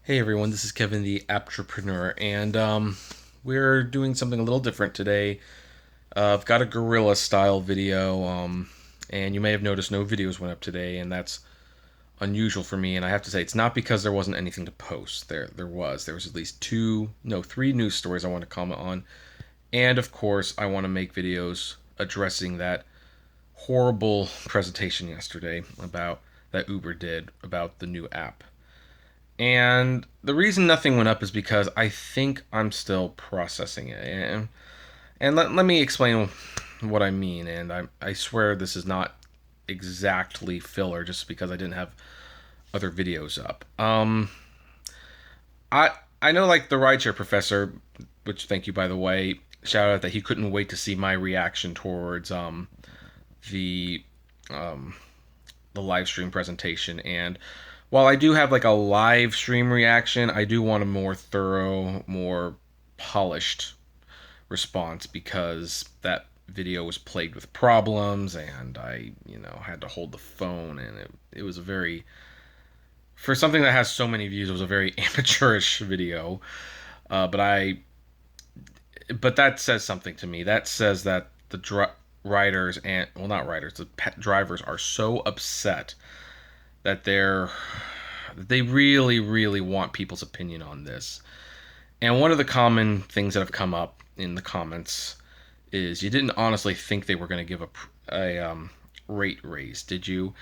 Hey everyone, this is Kevin the Entrepreneur, and we're doing something a little different today. I've got a guerrilla style video, and you may have noticed no videos went up today, and that's unusual for me. And I have to say, it's not because there wasn't anything to post. There was at least three news stories I want to comment on, and of course, I want to make videos addressing that horrible presentation yesterday about that Uber did about the new app. And the reason nothing went up is because I think I'm still processing it. And let me explain what I mean. And I swear this is not exactly filler just because I didn't have other videos up. I I know like the rideshare professor, which thank you by the way, shouted out that he couldn't wait to see my reaction towards the um the live stream presentation. And while I do have like a live stream reaction, I do want a more thorough, more polished response because that video was plagued with problems and I had to hold the phone and it was a very for something that has so many views, it was a very amateurish video. But that says something to me. That says that the riders and well, not riders, the drivers are so upset that they really, really want people's opinion on this. And one of the common things that have come up in the comments is you didn't honestly think they were going to give a rate raise, did you?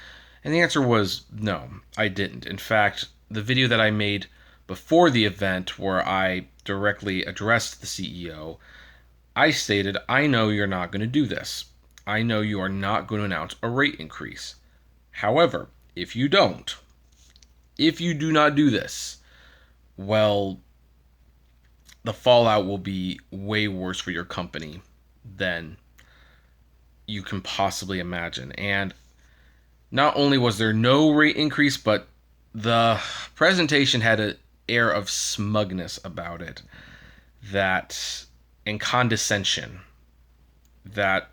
And the answer was no, I didn't. In fact, the video that I made before the event, where I directly addressed the CEO, I stated, I know you're not going to do this. I know you are not going to announce a rate increase. However, if you don't, if you do not do this, well, the fallout will be way worse for your company than you can possibly imagine. And not only was there no rate increase, but the presentation had an air of smugness about it, that and condescension, that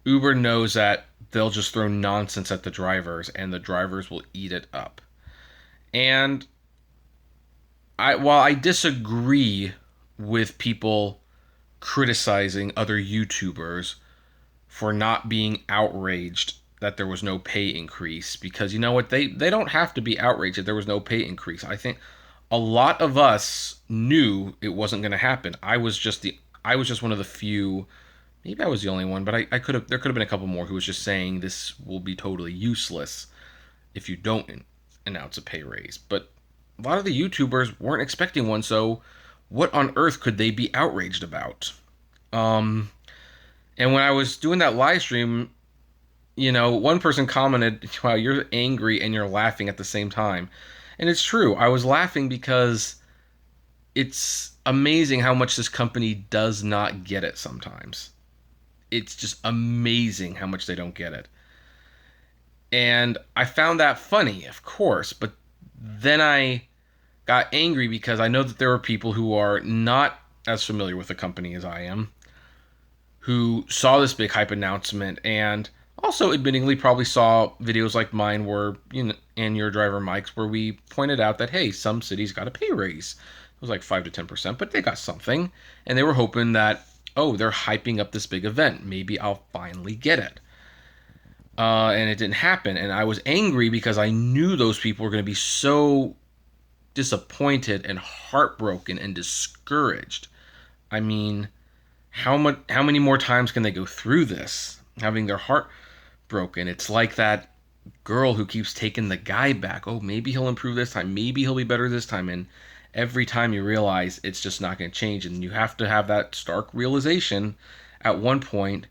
Uber knows that they'll just throw nonsense at the drivers and the drivers will eat it up. And while I disagree with people criticizing other YouTubers for not being outraged that there was no pay increase, because you know what, they don't have to be outraged that there was no pay increase. I think a lot of us knew it wasn't going to happen. I was just one of the few. Maybe I was the only one, but I could have. There could have been a couple more who was just saying this will be totally useless if you don't announce a pay raise. But a lot of the YouTubers weren't expecting one, so what on earth could they be outraged about? Um, and when I was doing that live stream, one person commented, "Wow, you're angry and you're laughing at the same time," and it's true. I was laughing because it's amazing how much this company does not get it sometimes. It's just amazing how much they don't get it. And I found that funny, of course, but then I got angry because I know that there are people who are not as familiar with the company as I am, who saw this big hype announcement and also admittingly probably saw videos like mine where, and your driver Mike's, where we pointed out that, hey, some cities got a pay raise. It was like 5 to 10%, but they got something. And they were hoping that, oh, they're hyping up this big event. Maybe I'll finally get it. And it didn't happen. And I was angry because I knew those people were going to be so disappointed and heartbroken and discouraged. I mean, how many more times can they go through this, having their heart broken? It's like that girl who keeps taking the guy back. Oh, maybe he'll improve this time. Maybe he'll be better this time. And every time you realize it's just not going to change, and you have to have that stark realization at one point,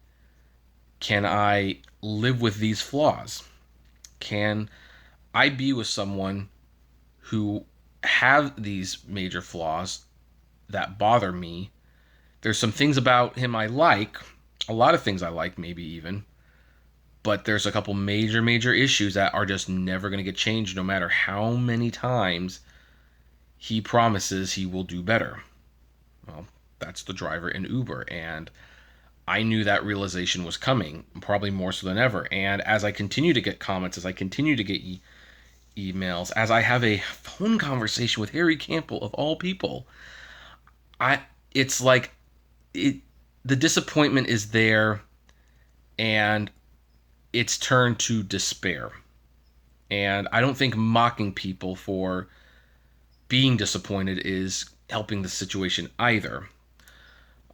can I live with these flaws? Can I be with someone who have these major flaws that bother me? There's some things about him I like, a lot of things I like, maybe even, but there's a couple major issues that are just never going to get changed no matter how many times he promises he will do better. Well, that's the driver in Uber, and I knew that realization was coming, probably more so than ever. And as I continue to get comments, as I continue to get emails as I have a phone conversation with Harry Campbell of all people. I it's like it the disappointment is there, and it's turned to despair. And I don't think mocking people for being disappointed is helping the situation either.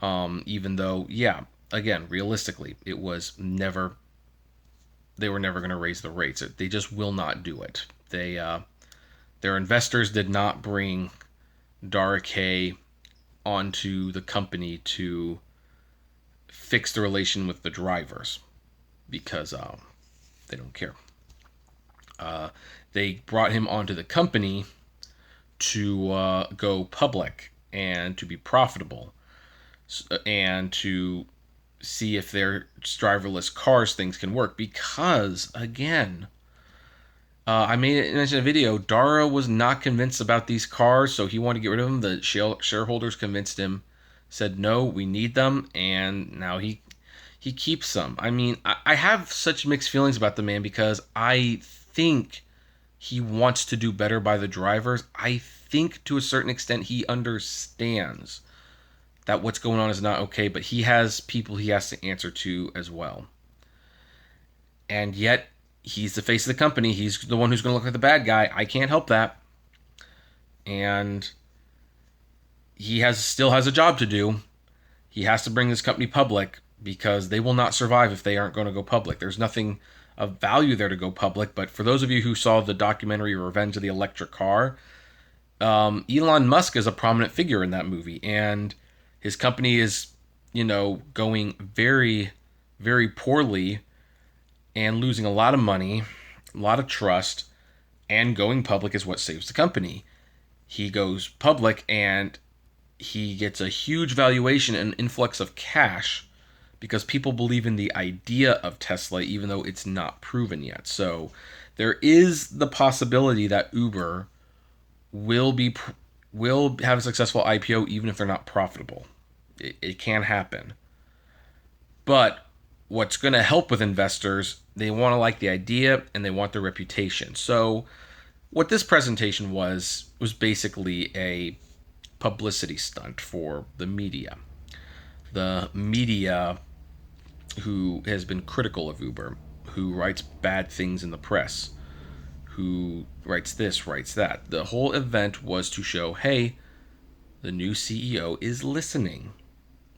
Even though, yeah, again, realistically, it was never, they were never going to raise the rates. They just will not do it. Their investors did not bring Dara K onto the company to fix the relation with the drivers because they don't care. They brought him onto the company to go public and to be profitable and to see if their driverless cars things can work. Because, again, I mentioned a video. Dara was not convinced about these cars, so he wanted to get rid of them. The shareholders convinced him, said no, we need them, and now he keeps them. I mean, I have such mixed feelings about the man because I think he wants to do better by the drivers. I think to a certain extent he understands that what's going on is not okay, but he has people he has to answer to as well. And yet, he's the face of the company. He's the one who's going to look like the bad guy. I can't help that. And he still has a job to do. He has to bring this company public because they will not survive if they aren't going to go public. There's nothing of value there to go public. But for those of you who saw the documentary Revenge of the Electric Car, Elon Musk is a prominent figure in that movie. And his company is, going very, very poorly and losing a lot of money, a lot of trust, and going public is what saves the company. He goes public and he gets a huge valuation and influx of cash because people believe in the idea of Tesla even though it's not proven yet. So there is the possibility that Uber will have a successful IPO even if they're not profitable. It can happen. But what's going to help with investors, they want to like the idea and they want their reputation. So what this presentation was basically a publicity stunt for the media. The media who has been critical of Uber, who writes bad things in the press, who writes this, writes that. The whole event was to show, hey, the new CEO is listening.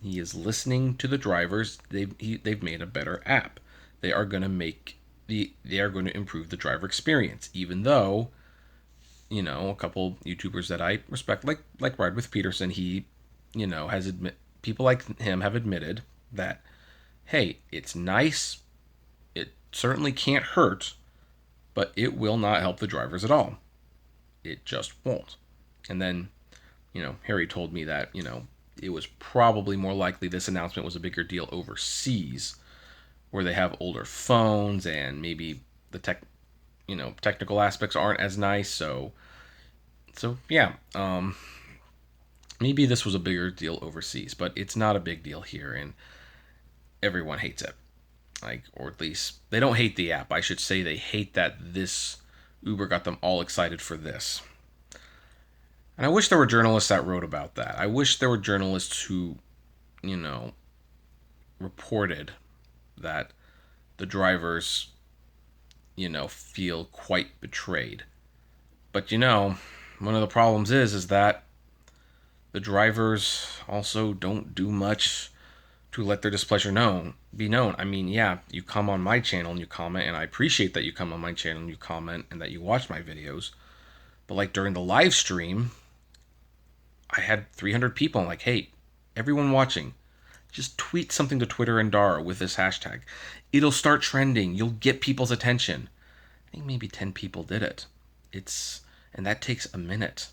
He is listening to the drivers. They've made a better app. They are going to improve the driver experience. Even though, a couple YouTubers that I respect, like Ride with Peterson, he, people like him have admitted that, hey, it's nice. It certainly can't hurt, but it will not help the drivers at all. It just won't. And then, Harry told me that, it was probably more likely this announcement was a bigger deal overseas, where they have older phones and maybe the technical aspects aren't as nice. So yeah, maybe this was a bigger deal overseas, but it's not a big deal here, and everyone hates it. Or at least they don't hate the app. I should say they hate that this Uber got them all excited for this. And I wish there were journalists that wrote about that. I wish there were journalists who, reported that the drivers, feel quite betrayed. But, one of the problems is that the drivers also don't do much to let their displeasure be known. I mean, yeah, you come on my channel and you comment, and I appreciate that you come on my channel and you comment and that you watch my videos. But during the live stream, I had 300 people. I'm like, hey, everyone watching, just tweet something to Twitter and Dara with this hashtag. It'll start trending. You'll get people's attention. I think maybe 10 people did it. And that takes a minute.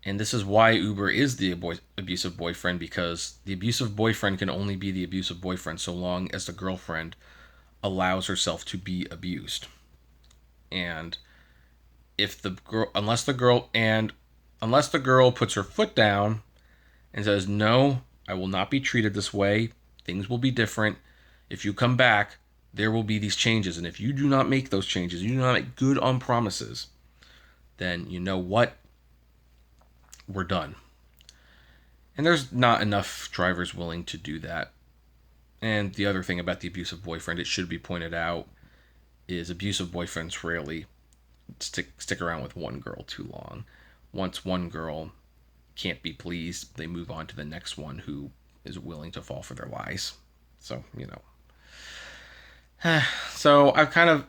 And this is why Uber is the abusive boyfriend, because the abusive boyfriend can only be the abusive boyfriend so long as the girlfriend allows herself to be abused. And unless the girl puts her foot down and says, no, I will not be treated this way, things will be different. If you come back, there will be these changes. And if you do not make those changes, you do not make good on promises, then you know what? We're done. And there's not enough drivers willing to do that. And the other thing about the abusive boyfriend, it should be pointed out, is abusive boyfriends rarely stick around with one girl too long. Once one girl can't be pleased, they move on to the next one who is willing to fall for their lies. So, I've kind of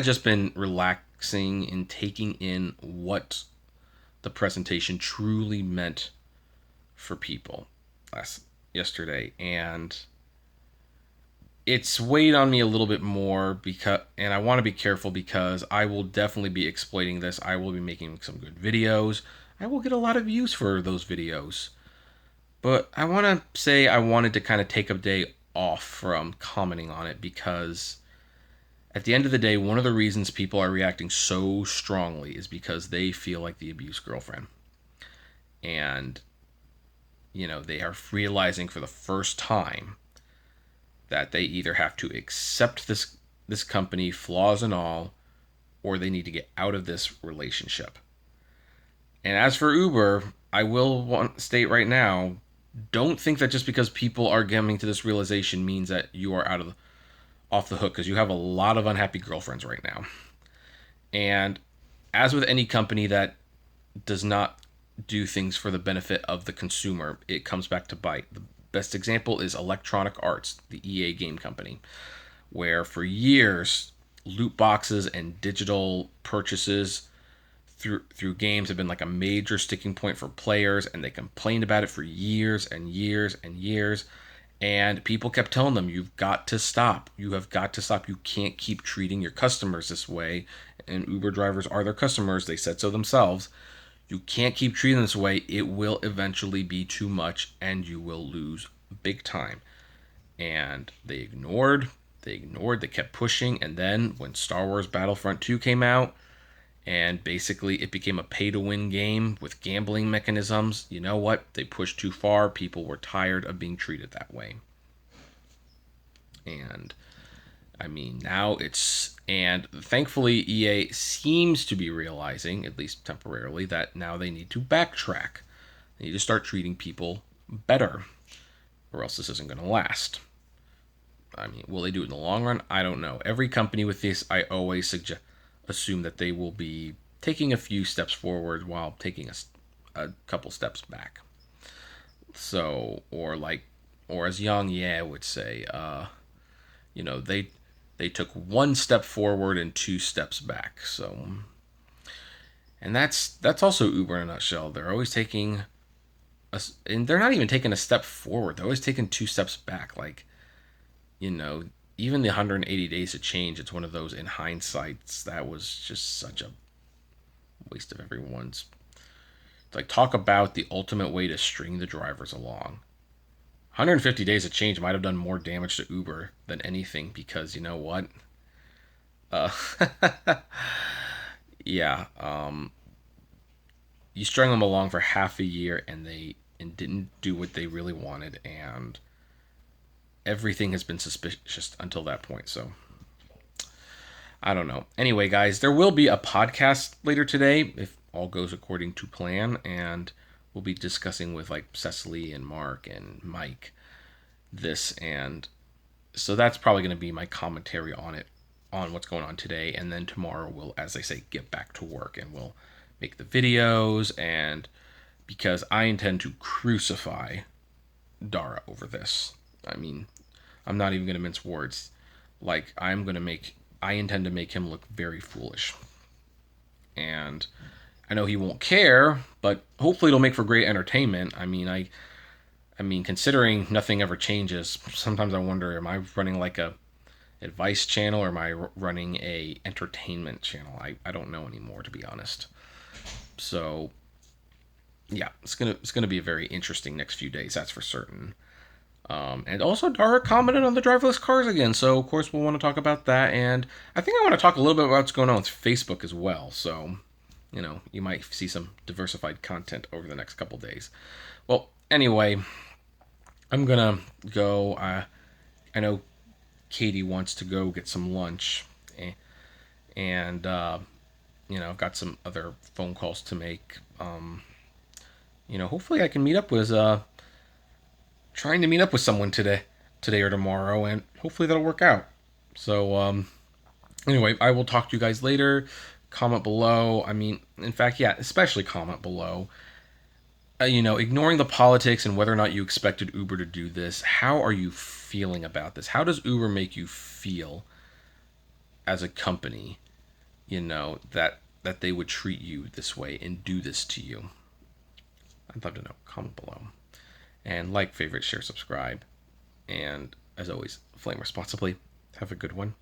just been relaxing and taking in what the presentation truly meant for people yesterday, and it's weighed on me a little bit more, and I want to be careful because I will definitely be exploiting this. I will be making some good videos. I will get a lot of views for those videos. But I want to say I wanted to kind of take a day off from commenting on it, because at the end of the day, one of the reasons people are reacting so strongly is because they feel like the abused girlfriend. And, they are realizing for the first time that they either have to accept this company, flaws and all, or they need to get out of this relationship. And as for Uber, I will state right now, don't think that just because people are coming to this realization means that you are off the hook, because you have a lot of unhappy girlfriends right now. And as with any company that does not do things for the benefit of the consumer, it comes back to bite. The best example is Electronic Arts, the EA game company, where for years loot boxes and digital purchases through games have been like a major sticking point for players, and they complained about it for years and years and years. And people kept telling them, you've got to stop. You have got to stop. You can't keep treating your customers this way. And Uber drivers are their customers. They said so themselves. You can't keep treating them this way. It will eventually be too much, and you will lose big time. And they ignored, they kept pushing. And then when Star Wars Battlefront 2 came out, and basically it became a pay-to-win game with gambling mechanisms, you know what? They pushed too far. People were tired of being treated that way. And now and thankfully EA seems to be realizing, at least temporarily, that now they need to backtrack. They need to start treating people better, or else this isn't going to last. Will they do it in the long run? I don't know. Every company with this, I always assume that they will be taking a few steps forward while taking a couple steps back. So, or as Yang Ye would say, they took one step forward and two steps back. So, and that's also Uber in a nutshell. They're always taking and they're not even taking a step forward. They're always taking two steps back. Even the 180 days of change, it's one of those, in hindsight, that was just such a waste of everyone's. Talk about the ultimate way to string the drivers along. 150 days of change might have done more damage to Uber than anything, because you know what? Yeah, you strung them along for half a year, and they didn't do what they really wanted, and everything has been suspicious until that point. So I don't know. Anyway, guys, there will be a podcast later today if all goes according to plan, and we'll be discussing with Cecily and Mark and Mike this, and so that's probably going to be my commentary on what's going on today. And then tomorrow we'll, as I say, get back to work, and we'll make the videos, and because I intend to crucify Dara over this. I'm not even going to mince words. I intend to make him look very foolish. And I know he won't care, but hopefully it'll make for great entertainment. Considering nothing ever changes, sometimes I wonder, am I running a advice channel, or am I running a entertainment channel? I don't know anymore, to be honest. So yeah, it's gonna be a very interesting next few days, that's for certain. And also, Dara commented on the driverless cars again, so of course we'll want to talk about that. And I think I want to talk a little bit about what's going on with Facebook as well. So, you might see some diversified content over the next couple days. Well, anyway, I'm gonna go. I know Katie wants to go get some lunch, and I've got some other phone calls to make. Hopefully I can meet up with trying to meet up with someone today or tomorrow, and hopefully that'll work out. So anyway, I will talk to you guys later. Comment below. I mean, in fact, yeah, especially comment below. Ignoring the politics and whether or not you expected Uber to do this, how are you feeling about this? How does Uber make you feel as a company? That they would treat you this way and do this to you. I'd love to know. Comment below. And like, favorite, share, subscribe. And as always, flame responsibly. Have a good one.